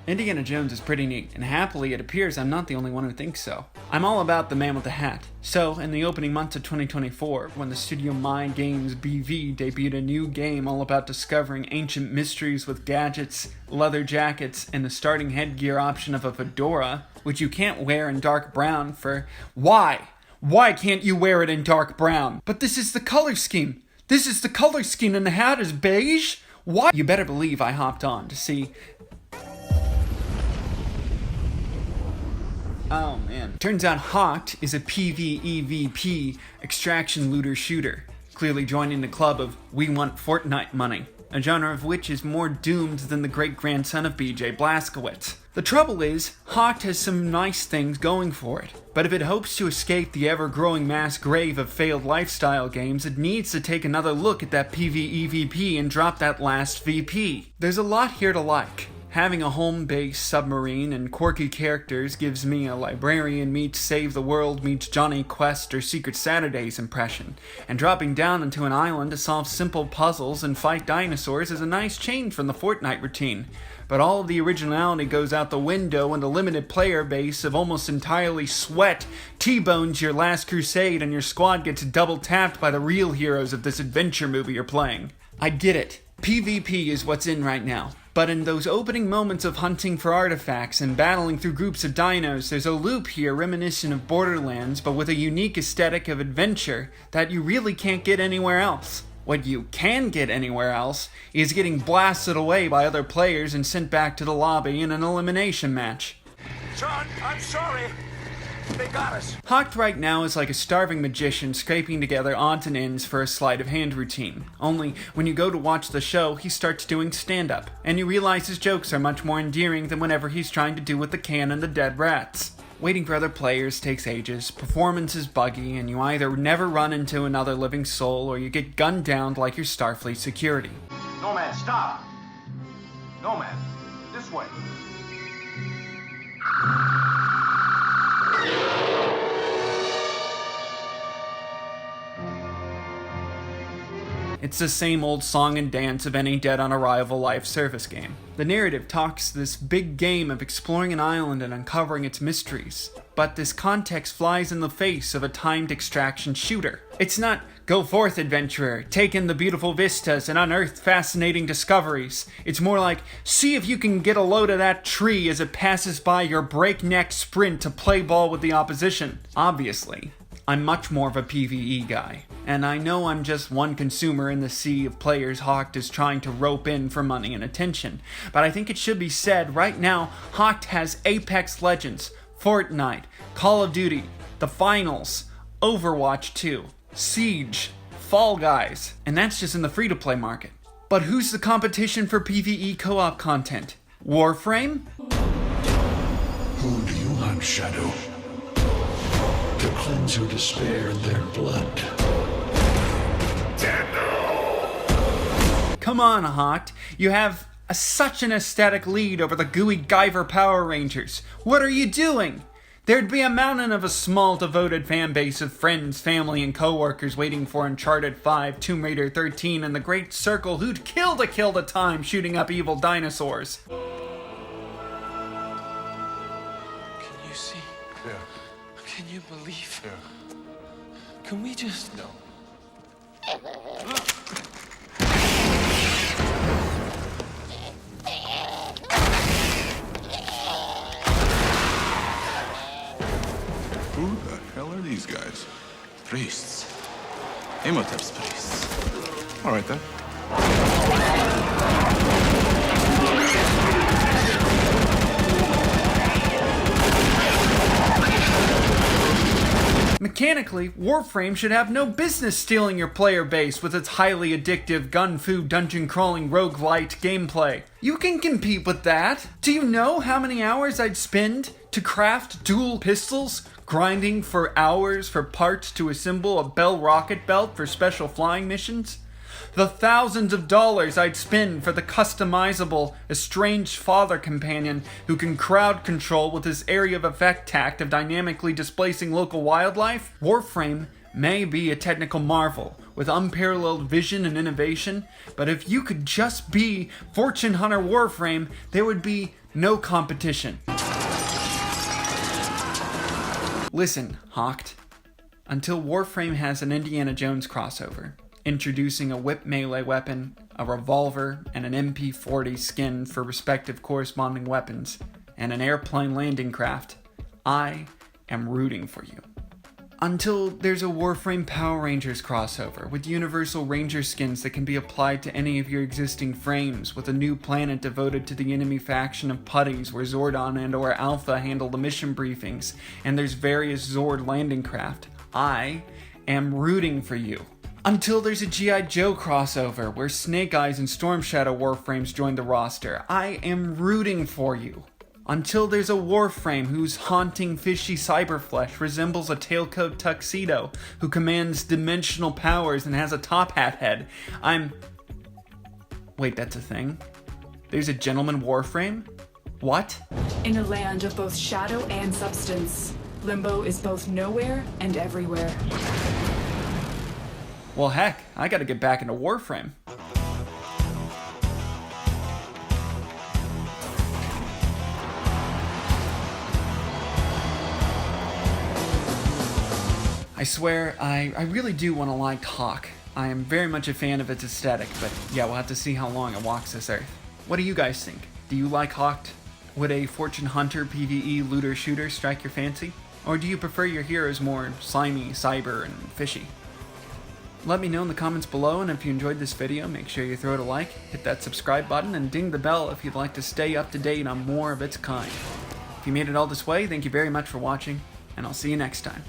Indiana Jones is pretty neat, and happily it appears I'm not the only one who thinks so. I'm all about the man with the hat. So, in the opening months of 2024, when the studio My Games BV debuted a new game all about discovering ancient mysteries with gadgets, leather jackets, and the starting headgear option of a fedora, which you can't wear in dark brown for... Why? Why can't you wear it in dark brown? But this is the color scheme! This is the color scheme and the hat is beige? Why? You better believe I hopped on to see... Oh man. Turns out Hawked is a PvEVP extraction looter shooter, clearly joining the club of We Want Fortnite money, a genre of which is more doomed than the great-grandson of BJ Blazkowicz. The trouble is, Hawked has some nice things going for it, but if it hopes to escape the ever-growing mass grave of failed lifestyle games, it needs to take another look at that PvEVP and drop that last VP. There's a lot here to like. Having a home-based submarine and quirky characters gives me a librarian meets Save the World meets Johnny Quest or Secret Saturdays impression, and dropping down into an island to solve simple puzzles and fight dinosaurs is a nice change from the Fortnite routine. But all of the originality goes out the window when the limited player base of almost entirely sweat T-bones your last crusade and your squad gets double tapped by the real heroes of this adventure movie you're playing. I get it. PvP is what's in right now. But in those opening moments of hunting for artifacts and battling through groups of dinos, there's a loop here reminiscent of Borderlands, but with a unique aesthetic of adventure that you really can't get anywhere else. What you can get anywhere else is getting blasted away by other players and sent back to the lobby in an elimination match. John, I'm sorry. They got us. Hawked right now is like a starving magician scraping together odds and ends for a sleight of hand routine. Only, when you go to watch the show, he starts doing stand-up, and you realize his jokes are much more endearing than whenever he's trying to do with the can and the dead rats. Waiting for other players takes ages, performance is buggy, and you either never run into another living soul or you get gunned down like your Starfleet security. Nomad, stop. Nomad, this way. It's the same old song and dance of any Dead on Arrival live service game. The narrative talks this big game of exploring an island and uncovering its mysteries, but this context flies in the face of a timed extraction shooter. It's not, go forth adventurer, take in the beautiful vistas and unearth fascinating discoveries. It's more like, see if you can get a load of that tree as it passes by your breakneck sprint to play ball with the opposition. Obviously, I'm much more of a PvE guy, and I know I'm just one consumer in the sea of players Hawked is trying to rope in for money and attention, but I think it should be said right now, Hawked has Apex Legends, Fortnite, Call of Duty, The Finals, Overwatch 2, Siege, Fall Guys, and that's just in the free-to-play market. But who's the competition for PvE co-op content? Warframe? Who do you hunt, Shadow? To cleanse your despair in their blood. Come on, Hawked. You have such an aesthetic lead over the gooey Guyver Power Rangers. What are you doing? There'd be a mountain of a small devoted fan base of friends, family, and co-workers waiting for Uncharted 5, Tomb Raider 13, and the Great Circle who'd kill the time shooting up evil dinosaurs. Can you see? Yeah. Can you believe? Yeah. Can we just... No. Who the hell are these guys? Priests. Imhotep's priests. All right then. Mechanically, Warframe should have no business stealing your player base with its highly addictive gun-fu dungeon-crawling roguelite gameplay. You can compete with that. Do you know how many hours I'd spend to craft dual pistols, grinding for hours for parts to assemble a Bell rocket belt for special flying missions? The thousands of dollars I'd spend for the customizable, estranged father companion who can crowd control with his area of effect tact of dynamically displacing local wildlife? Warframe may be a technical marvel with unparalleled vision and innovation, but if you could just be Fortune Hunter Warframe, there would be No competition. Listen, Hawked. Until Warframe has an Indiana Jones crossover, introducing a whip melee weapon, a revolver, and an MP40 skin for respective corresponding weapons, and an airplane landing craft, I am rooting for you. Until there's a Warframe Power Rangers crossover with universal ranger skins that can be applied to any of your existing frames, with a new planet devoted to the enemy faction of Putties where Zordon and or Alpha handle the mission briefings, and there's various Zord landing craft, I am rooting for you. Until there's a G.I. Joe crossover where Snake Eyes and Storm Shadow Warframes join the roster, I am rooting for you. Until there's a Warframe whose haunting fishy cyberflesh resembles a tailcoat tuxedo who commands dimensional powers and has a top hat head, Wait, that's a thing? There's a gentleman Warframe? What? In a land of both shadow and substance, Limbo is both nowhere and everywhere. Well, heck, I gotta get back into Warframe. I swear, I really do want to like Hawk. I am very much a fan of its aesthetic, but yeah, we'll have to see how long it walks this earth. What do you guys think? Do you like Hawked? Would a Fortune Hunter PvE looter shooter strike your fancy? Or do you prefer your heroes more slimy, cyber, and fishy? Let me know in the comments below, and if you enjoyed this video, make sure you throw it a like, hit that subscribe button, and ding the bell if you'd like to stay up to date on more of its kind. If you made it all this way, thank you very much for watching, and I'll see you next time.